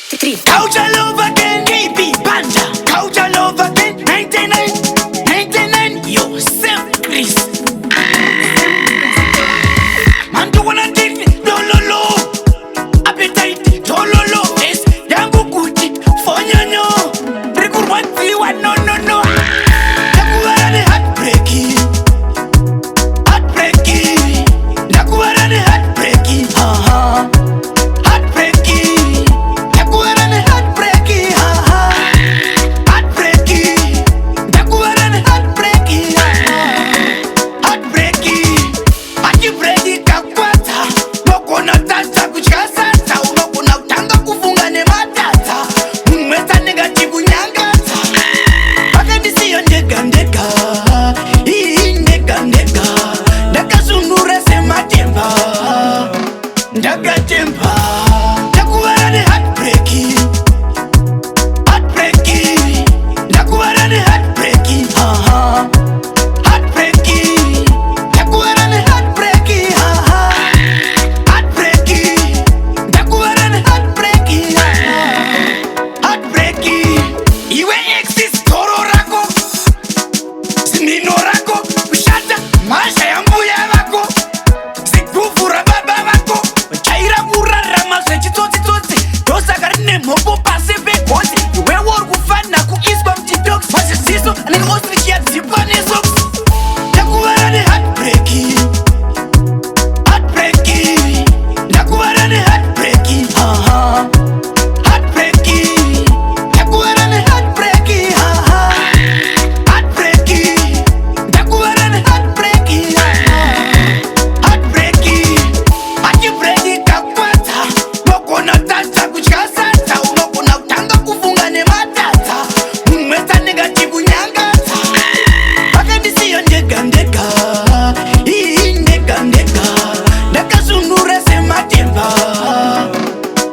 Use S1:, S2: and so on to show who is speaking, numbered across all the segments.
S1: 3.
S2: Couch all over again, KB Banja. Couch all over again, 99, 99. Yo, Samcris. Man, do wanna take me, no, lo. Appetite, no, lo. Es yangu kuti, fonyanyo. Rekur one, 3, 1, no. Nakuwarane heartbreaky. Nakuwarane heartbreaky.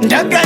S2: Ndaka